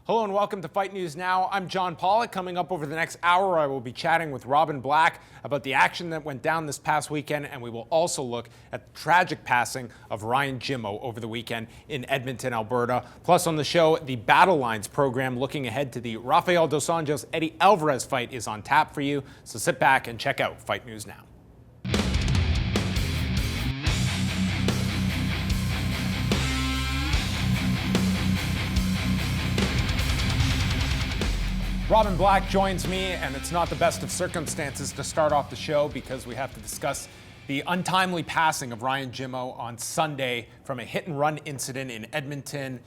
Hello and welcome to Fight News Now. I'm John Pollock. Coming up over the next hour, I will be chatting with Robin Black about the action that went down this past weekend, and we will also look at the tragic passing of Ryan Jimmo over the weekend in Edmonton, Alberta. Plus on the show, the Battle Lines program looking ahead to the Rafael dos Anjos Eddie Alvarez fight is on tap for you. So sit back and check out Fight News Now. Robin Black joins me, and it's not the best of circumstances to start off the show because we have to discuss the untimely passing of Ryan Jimmo on Sunday from a hit-and-run incident in Edmonton,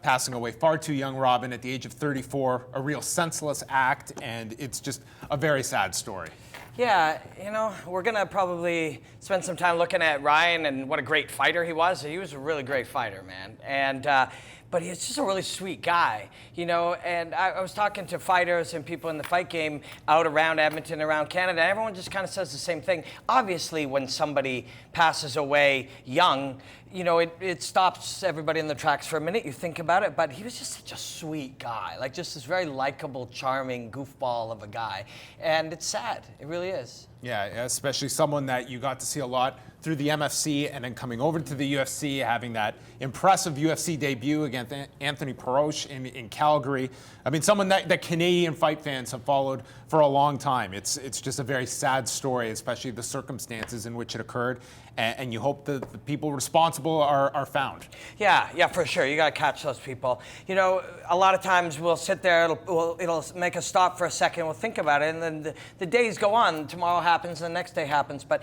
passing away far too young, Robin, at the age of 34, a real senseless act, and it's just a very sad story. Yeah, you know, we're going to probably spend some time looking at Ryan and what a great fighter he was. He was a really great fighter, man. But he's just a really sweet guy, you know, and I was talking to fighters and people in the fight game out around Edmonton, around Canada, and everyone just kind of says the same thing. Obviously, when somebody passes away young, you know, it stops everybody in the tracks for a minute. You think about it, but he was just such a sweet guy, like just this very likable, charming goofball of a guy. And it's sad. It really is. Yeah, especially someone that you got to see a lot through the MFC and then coming over to the UFC, having that impressive UFC debut against Anthony Perosh in Calgary. I mean, someone that Canadian fight fans have followed for a long time. It's just a very sad story, especially the circumstances in which it occurred. And you hope that the people responsible are found. Yeah, for sure. You got to catch those people. You know, a lot of times we'll sit there, it'll make us stop for a second, we'll think about it, and then the days go on. Tomorrow happens, the next day happens. But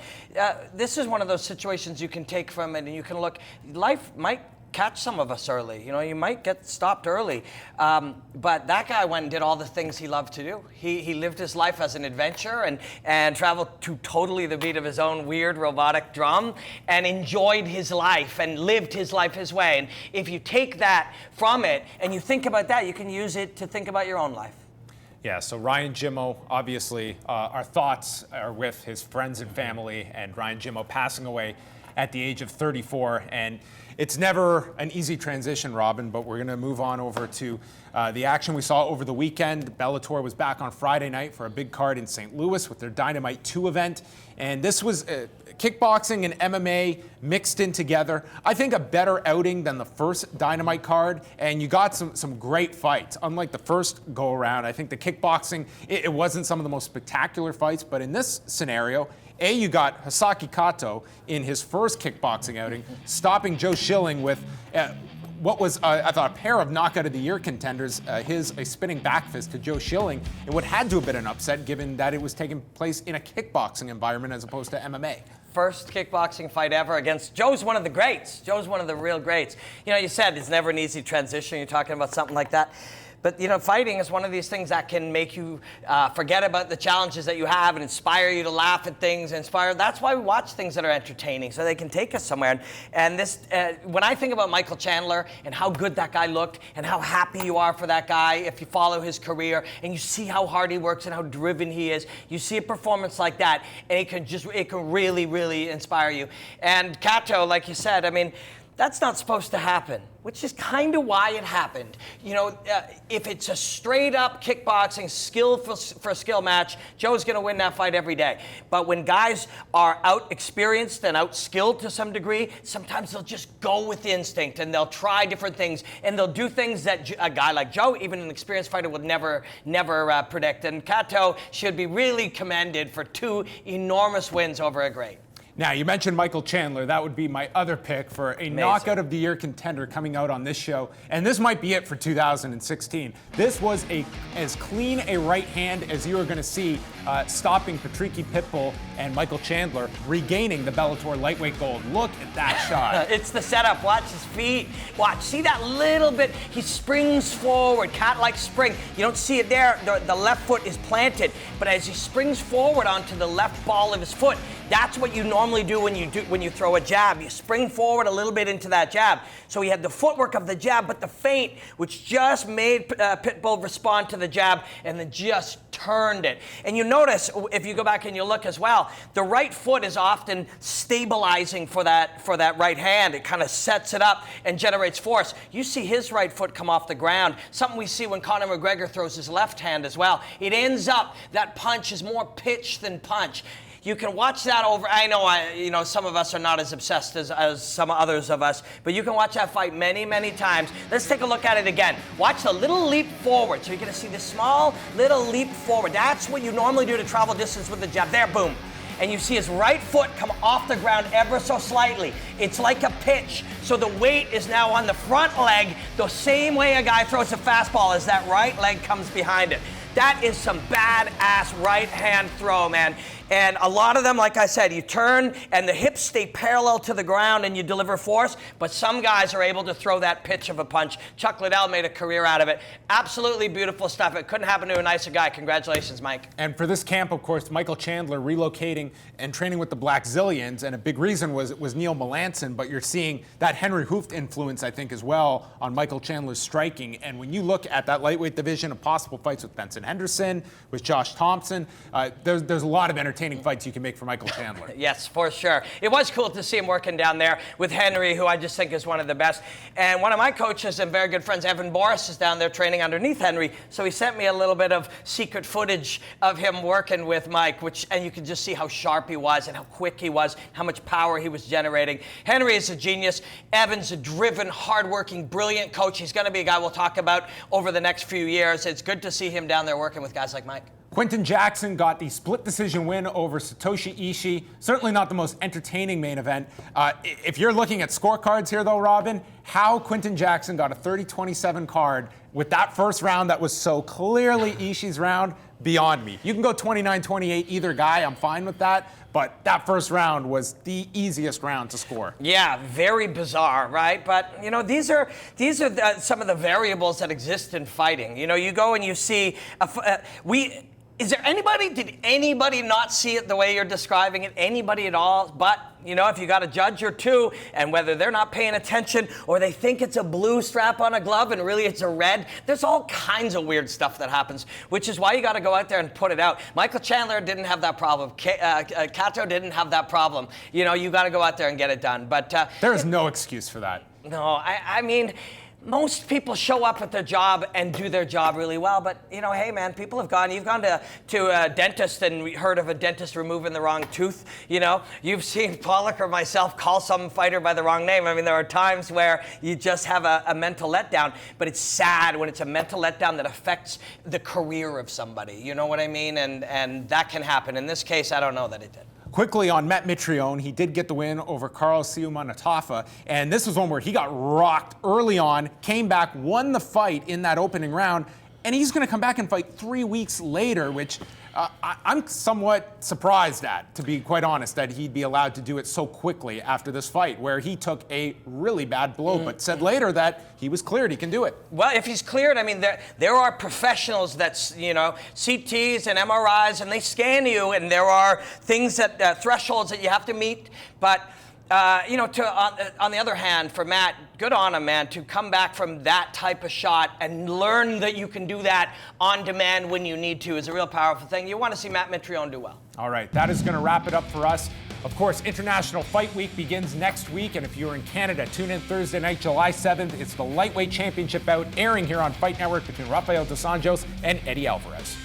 this is one of those situations you can take from it, and you can look. Life might catch some of us early. You know, you might get stopped early. But that guy went and did all the things he loved to do. He lived his life as an adventurer and traveled to totally the beat of his own weird robotic drum and enjoyed his life and lived his life his way. And if you take that from it and you think about that, you can use it to think about your own life. Yeah, so Ryan Jimmo, obviously, our thoughts are with his friends and family, and Ryan Jimmo passing away at the age of 34. And it's never an easy transition, Robin, but we're going to move on over to the action we saw over the weekend. Bellator was back on Friday night for a big card in St. Louis with their Dynamite 2 event. And this was kickboxing and MMA mixed in together. I think a better outing than the first Dynamite card, and you got some great fights. Unlike the first go-around, I think the kickboxing, it wasn't some of the most spectacular fights, but in this scenario, you got Hisaki Kato in his first kickboxing outing, stopping Joe Schilling with what was, I thought, a pair of knockout of the year contenders, a spinning back fist to Joe Schilling, and what had to have been an upset given that it was taking place in a kickboxing environment as opposed to MMA. First kickboxing fight ever against Joe's one of the greats. Joe's one of the real greats. You know, you said it's never an easy transition. You're talking about something like that. But, you know, fighting is one of these things that can make you forget about the challenges that you have and inspire you to laugh at things, That's why we watch things that are entertaining, so they can take us somewhere. And this, when I think about Michael Chandler and how good that guy looked and how happy you are for that guy if you follow his career and you see how hard he works and how driven he is, you see a performance like that and it can really, really inspire you. And Kato, like you said, I mean, that's not supposed to happen, which is kind of why it happened. You know, if it's a straight-up kickboxing skill for skill match, Joe's going to win that fight every day. But when guys are out-experienced and out-skilled to some degree, sometimes they'll just go with instinct and they'll try different things and they'll do things that a guy like Joe, even an experienced fighter, would never predict. And Kato should be really commended for 2 enormous wins over a great. Now, you mentioned Michael Chandler. That would be my other pick for a knockout of the year contender coming out on this show. And this might be it for 2016. This was as clean a right hand as you are going to see, stopping Patricky Pitbull and Michael Chandler regaining the Bellator lightweight gold. Look at that shot. It's the setup. Watch his feet. Watch. See that little bit? He springs forward, cat-like spring. You don't see it there. The left foot is planted. But as he springs forward onto the left ball of his foot, that's what you normally normally do when you throw a jab. You spring forward a little bit into that jab. So he had the footwork of the jab, but the feint, which just made Pitbull respond to the jab, and then just turned it. And you notice, if you go back and you look as well, the right foot is often stabilizing for that right hand. It kind of sets it up and generates force. You see his right foot come off the ground, something we see when Conor McGregor throws his left hand as well. It ends up, that punch is more pitch than punch. You can watch that over. I know, some of us are not as obsessed as some others of us, but you can watch that fight many, many times. Let's take a look at it again. Watch the little leap forward. So you're going to see the small little leap forward. That's what you normally do to travel distance with the jab. There, boom. And you see his right foot come off the ground ever so slightly. It's like a pitch. So the weight is now on the front leg, the same way a guy throws a fastball as that right leg comes behind it. That is some badass right hand throw, man. And a lot of them, like I said, you turn and the hips stay parallel to the ground and you deliver force, but some guys are able to throw that pitch of a punch. Chuck Liddell made a career out of it. Absolutely beautiful stuff. It couldn't happen to a nicer guy. Congratulations, Mike. And for this camp, of course, Michael Chandler relocating and training with the Black Zillions, and a big reason was Neil Melanson, but you're seeing that Henry Hooft influence, I think, as well on Michael Chandler's striking. And when you look at that lightweight division of possible fights with Benson Henderson, with Josh Thompson, there's a lot of entertaining fights you can make for Michael Chandler. Yes, for sure. It was cool to see him working down there with Henry, who I just think is one of the best. And one of my coaches and very good friends, Evan Boris, is down there training underneath Henry. So he sent me a little bit of secret footage of him working with Mike, and you can just see how sharp he was and how quick he was, how much power he was generating. Henry is a genius. Evan's a driven, hardworking, brilliant coach. He's going to be a guy we'll talk about over the next few years. It's good to see him down there working with guys like Mike. Quinton Jackson got the split decision win over Satoshi Ishii. Certainly not the most entertaining main event. If you're looking at scorecards here, though, Robin, how Quinton Jackson got a 30-27 card with that first round that was so clearly Ishii's round, beyond me. You can go 29-28 either guy. I'm fine with that. But that first round was the easiest round to score. Yeah, very bizarre, right? But, these are some of the variables that exist in fighting. You go and you see, did anybody not see it the way you're describing it? Anybody at all? But, if you got a judge or two, and whether they're not paying attention or they think it's a blue strap on a glove and really it's a red, there's all kinds of weird stuff that happens, which is why you got to go out there and put it out. Michael Chandler didn't have that problem. Kato didn't have that problem. You got to go out there and get it done. But there is no excuse for that. No, I mean, most people show up at their job and do their job really well, but hey man, you've gone to a dentist and heard of a dentist removing the wrong tooth. You've seen Pollock or myself call some fighter by the wrong name. I mean, there are times where you just have a mental letdown, but it's sad when it's a mental letdown that affects the career of somebody. You know what I mean? And that can happen. In this case, I don't know that it did. Quickly on Mitrione, he did get the win over Carl Siumanatafa, and this was one where he got rocked early on, came back, won the fight in that opening round, and he's going to come back and fight 3 weeks later, which I'm somewhat surprised at, to be quite honest, that he'd be allowed to do it so quickly after this fight, where he took a really bad blow, but said later that he was cleared, he can do it. Well, if he's cleared, I mean, there are professionals that, CTs and MRIs, and they scan you, and there are things that, thresholds that you have to meet, but on the other hand, for Matt, good on him, man, to come back from that type of shot and learn that you can do that on demand when you need to is a real powerful thing. You want to see Matt Mitrione do well. All right, that is going to wrap it up for us. Of course, International Fight Week begins next week, and if you're in Canada, tune in Thursday night, July 7th. It's the Lightweight Championship bout airing here on Fight Network between Rafael dos Anjos and Eddie Alvarez.